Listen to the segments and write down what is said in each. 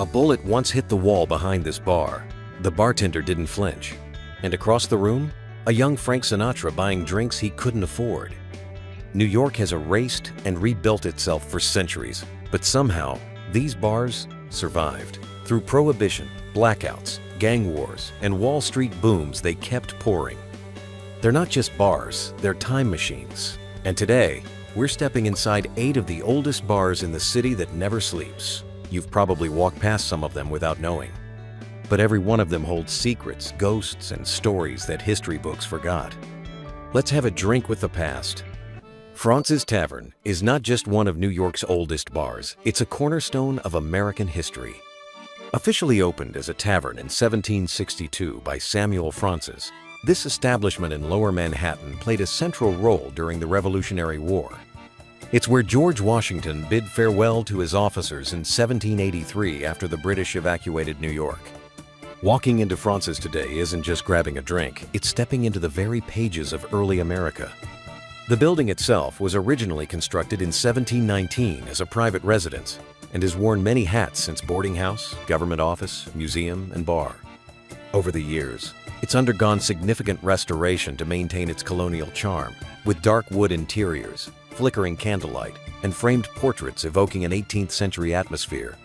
A bullet once hit the wall behind this bar. The bartender didn't flinch. And across the room, a young Frank Sinatra buying drinks he couldn't afford. New York has erased and rebuilt itself for centuries, but somehow, these bars survived. Through Prohibition, blackouts, gang wars, and Wall Street booms, they kept pouring. They're not just bars, they're time machines. And today, we're stepping inside 8 of the oldest bars in the city that never sleeps. You've probably walked past some of them without knowing. But every one of them holds secrets, ghosts, and stories that history books forgot. Let's have a drink with the past. Fraunces Tavern is not just one of New York's oldest bars, it's a cornerstone of American history. Officially opened as a tavern in 1762 by Samuel Fraunces, this establishment in Lower Manhattan played a central role during the Revolutionary War. It's where George Washington bid farewell to his officers in 1783 after the British evacuated New York. Walking into Fraunces today isn't just grabbing a drink, it's stepping into the very pages of early America. The building itself was originally constructed in 1719 as a private residence and has worn many hats since boarding house, government office, museum, and bar. Over the years, it's undergone significant restoration to maintain its colonial charm, with dark wood interiors, flickering candlelight, and framed portraits evoking an 18th century atmosphere.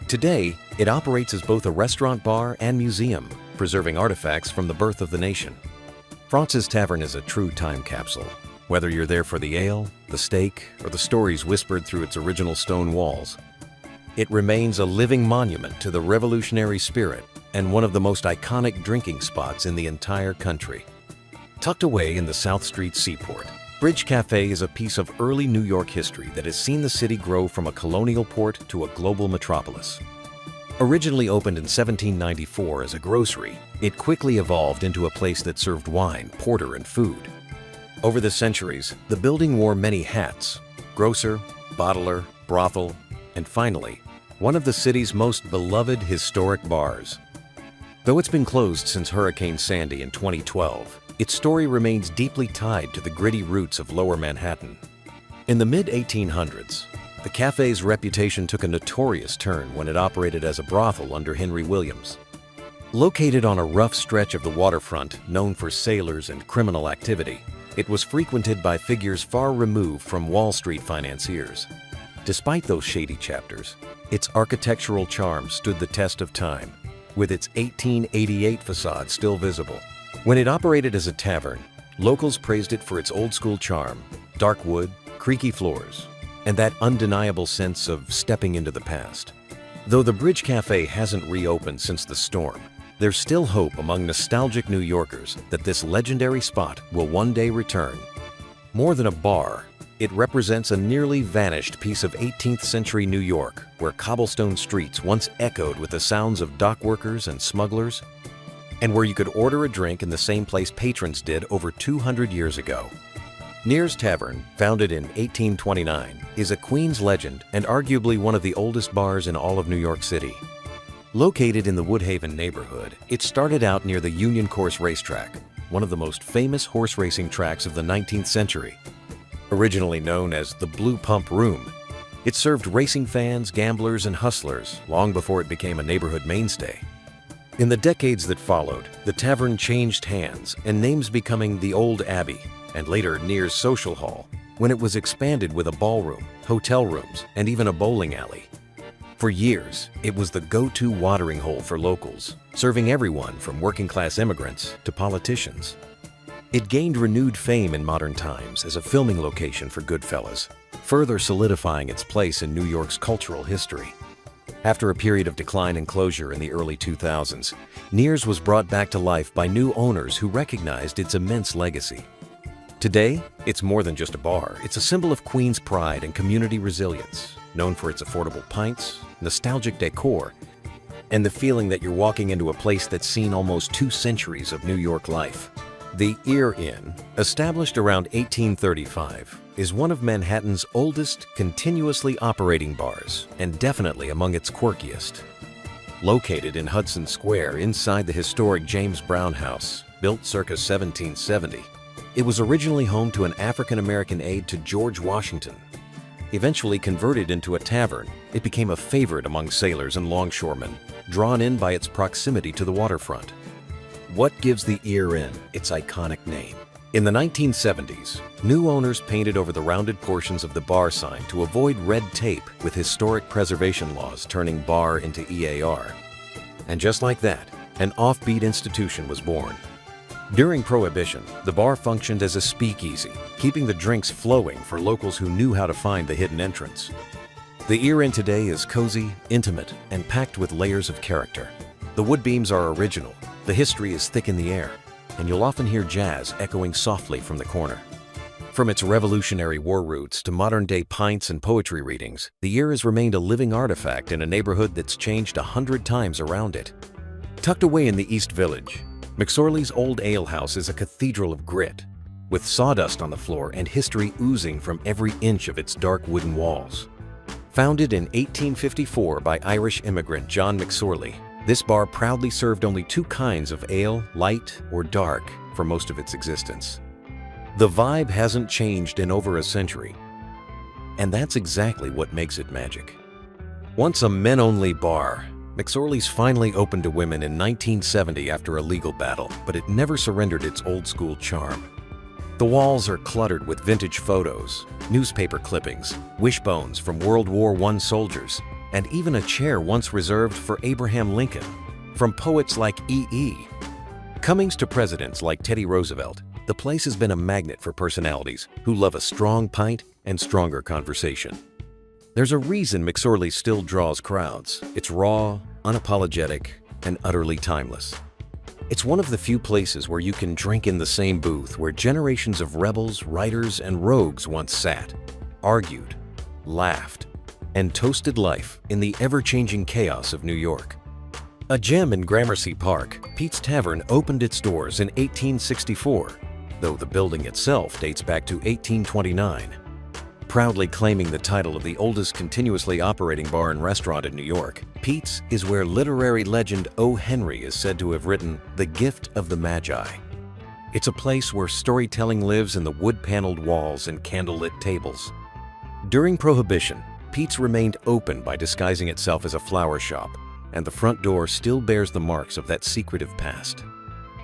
Today, it operates as both a restaurant bar and museum, preserving artifacts from the birth of the nation. Fraunces Tavern is a true time capsule. Whether you're there for the ale, the steak, or the stories whispered through its original stone walls, it remains a living monument to the revolutionary spirit and one of the most iconic drinking spots in the entire country. Tucked away in the South Street Seaport, Bridge Cafe is a piece of early New York history that has seen the city grow from a colonial port to a global metropolis. Originally opened in 1794 as a grocery, it quickly evolved into a place that served wine, porter, and food. Over the centuries, the building wore many hats: grocer, bottler, brothel, and finally, one of the city's most beloved historic bars. Though it's been closed since Hurricane Sandy in 2012, its story remains deeply tied to the gritty roots of Lower Manhattan. In the mid-1800s, the cafe's reputation took a notorious turn when it operated as a brothel under Henry Williams. Located on a rough stretch of the waterfront known for sailors and criminal activity, it was frequented by figures far removed from Wall Street financiers. Despite those shady chapters, its architectural charm stood the test of time, with its 1888 facade still visible. When it operated as a tavern, locals praised it for its old-school charm, dark wood, creaky floors, and that undeniable sense of stepping into the past. Though the Bridge Cafe hasn't reopened since the storm, there's still hope among nostalgic New Yorkers that this legendary spot will one day return. More than a bar, it represents a nearly vanished piece of 18th century New York, where cobblestone streets once echoed with the sounds of dock workers and smugglers, and where you could order a drink in the same place patrons did over 200 years ago. Nars Tavern, founded in 1829, is a Queens legend and arguably one of the oldest bars in all of New York City. Located in the Woodhaven neighborhood, it started out near the Union Course racetrack, one of the most famous horse racing tracks of the 19th century. Originally known as the Blue Pump Room, it served racing fans, gamblers, and hustlers long before it became a neighborhood mainstay. In the decades that followed, the tavern changed hands and names becoming the Old Abbey and later Nars Social Hall, when it was expanded with a ballroom, hotel rooms, and even a bowling alley. For years, it was the go-to watering hole for locals, serving everyone from working-class immigrants to politicians. It gained renewed fame in modern times as a filming location for Goodfellas, further solidifying its place in New York's cultural history. After a period of decline and closure in the early 2000s, Nars was brought back to life by new owners who recognized its immense legacy. Today, it's more than just a bar. It's a symbol of Queens pride and community resilience, known for its affordable pints, nostalgic decor, and the feeling that you're walking into a place that's seen almost 2 centuries of New York life. The Ear Inn, established around 1835, is one of Manhattan's oldest continuously operating bars and definitely among its quirkiest. Located in Hudson Square inside the historic James Brown House, built circa 1770, it was originally home to an African-American aide to George Washington. Eventually converted into a tavern, it became a favorite among sailors and longshoremen, drawn in by its proximity to the waterfront. What gives the Ear Inn its iconic name? In the 1970s, new owners painted over the rounded portions of the bar sign to avoid red tape with historic preservation laws turning bar into EAR. And just like that, an offbeat institution was born. During Prohibition, the bar functioned as a speakeasy, keeping the drinks flowing for locals who knew how to find the hidden entrance. The Ear Inn today is cozy, intimate, and packed with layers of character. The wood beams are original, the history is thick in the air, and you'll often hear jazz echoing softly from the corner. From its revolutionary war roots to modern-day pints and poetry readings, the Ear has remained a living artifact in a neighborhood that's changed 100 times around it. Tucked away in the East Village, McSorley's old ale house is a cathedral of grit, with sawdust on the floor and history oozing from every inch of its dark wooden walls. Founded in 1854 by Irish immigrant John McSorley, this bar proudly served only two kinds of ale, light or dark, for most of its existence. The vibe hasn't changed in over a century, and that's exactly what makes it magic. Once a men-only bar, McSorley's finally opened to women in 1970 after a legal battle, but it never surrendered its old-school charm. The walls are cluttered with vintage photos, newspaper clippings, wishbones from World War I soldiers, and even a chair once reserved for Abraham Lincoln, from poets like E.E. Cummings to presidents like Teddy Roosevelt, the place has been a magnet for personalities who love a strong pint and stronger conversation. There's a reason McSorley still draws crowds. It's raw, unapologetic, and utterly timeless. It's one of the few places where you can drink in the same booth where generations of rebels, writers, and rogues once sat, argued, laughed, and toasted life in the ever-changing chaos of New York. A gem in Gramercy Park, Pete's Tavern opened its doors in 1864, though the building itself dates back to 1829. Proudly claiming the title of the oldest continuously operating bar and restaurant in New York, Pete's is where literary legend O. Henry is said to have written The Gift of the Magi. It's a place where storytelling lives in the wood-paneled walls and candlelit tables. During Prohibition, Pete's remained open by disguising itself as a flower shop, and the front door still bears the marks of that secretive past.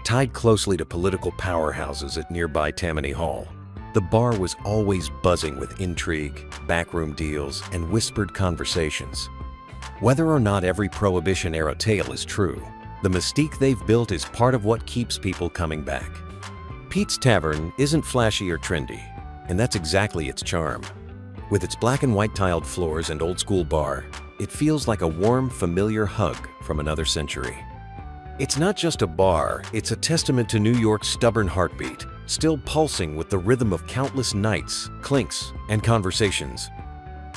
Tied closely to political powerhouses at nearby Tammany Hall, the bar was always buzzing with intrigue, backroom deals, and whispered conversations. Whether or not every Prohibition-era tale is true, the mystique they've built is part of what keeps people coming back. Pete's Tavern isn't flashy or trendy, and that's exactly its charm. With its black and white tiled floors and old-school bar, it feels like a warm, familiar hug from another century. It's not just a bar, it's a testament to New York's stubborn heartbeat, still pulsing with the rhythm of countless nights, clinks, and conversations.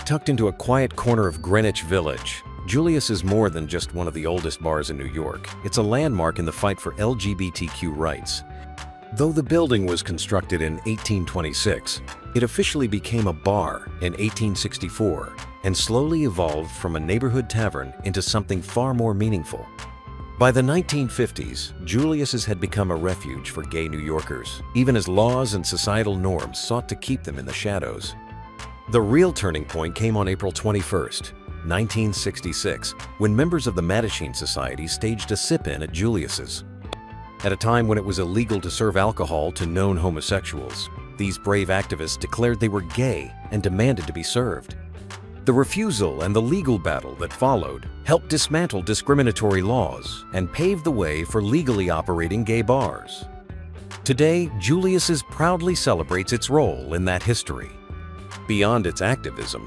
Tucked into a quiet corner of Greenwich Village, Juliuss is more than just one of the oldest bars in New York. It's a landmark in the fight for LGBTQ rights. Though the building was constructed in 1826, it officially became a bar in 1864 and slowly evolved from a neighborhood tavern into something far more meaningful. By the 1950s, Juliuss's had become a refuge for gay New Yorkers, even as laws and societal norms sought to keep them in the shadows. The real turning point came on April 21, 1966, when members of the Mattachine Society staged a sip-in at Juliuss's. At a time when it was illegal to serve alcohol to known homosexuals, these brave activists declared they were gay and demanded to be served. The refusal and the legal battle that followed helped dismantle discriminatory laws and pave the way for legally operating gay bars. Today, Juliuss's proudly celebrates its role in that history. Beyond its activism,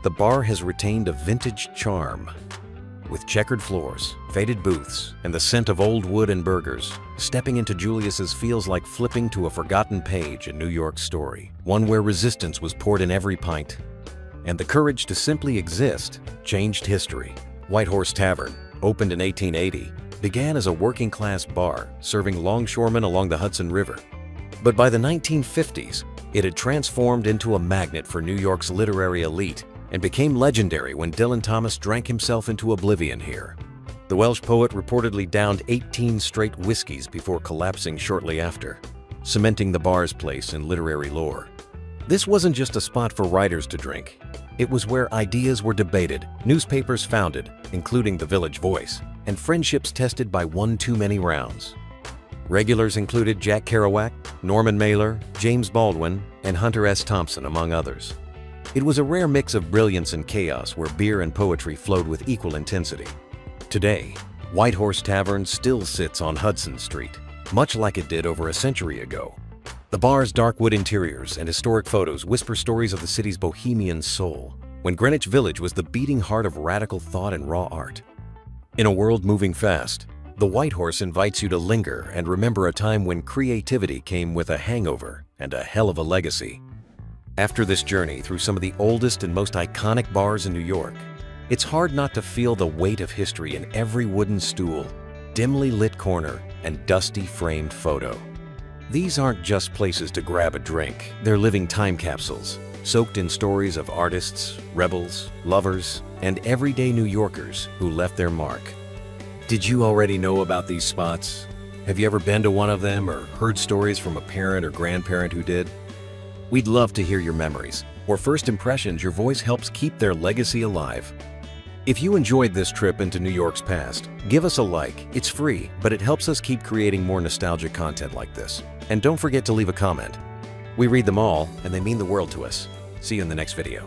the bar has retained a vintage charm. With checkered floors, faded booths, and the scent of old wood and burgers, stepping into Juliuss's feels like flipping to a forgotten page in New York's story, one where resistance was poured in every pint, and the courage to simply exist changed history. White Horse Tavern, opened in 1880, began as a working-class bar serving longshoremen along the Hudson River. But by the 1950s, it had transformed into a magnet for New York's literary elite and became legendary when Dylan Thomas drank himself into oblivion here. The Welsh poet reportedly downed 18 straight whiskeys before collapsing shortly after, cementing the bar's place in literary lore. This wasn't just a spot for writers to drink. It was where ideas were debated, newspapers founded, including the Village Voice, and friendships tested by one too many rounds. Regulars included Jack Kerouac, Norman Mailer, James Baldwin, and Hunter S. Thompson, among others. It was a rare mix of brilliance and chaos where beer and poetry flowed with equal intensity. Today, White Horse Tavern still sits on Hudson Street, much like it did over a century ago. The bar's dark wood interiors and historic photos whisper stories of the city's bohemian soul, when Greenwich Village was the beating heart of radical thought and raw art. In a world moving fast, the White Horse invites you to linger and remember a time when creativity came with a hangover and a hell of a legacy. After this journey through some of the oldest and most iconic bars in New York, it's hard not to feel the weight of history in every wooden stool, dimly lit corner, and dusty framed photo. These aren't just places to grab a drink, they're living time capsules, soaked in stories of artists, rebels, lovers, and everyday New Yorkers who left their mark. Did you already know about these spots? Have you ever been to one of them or heard stories from a parent or grandparent who did? We'd love to hear your memories or first impressions. Your voice helps keep their legacy alive. If you enjoyed this trip into New York's past, give us a like. It's free, but it helps us keep creating more nostalgic content like this. And don't forget to leave a comment. We read them all, and they mean the world to us. See you in the next video.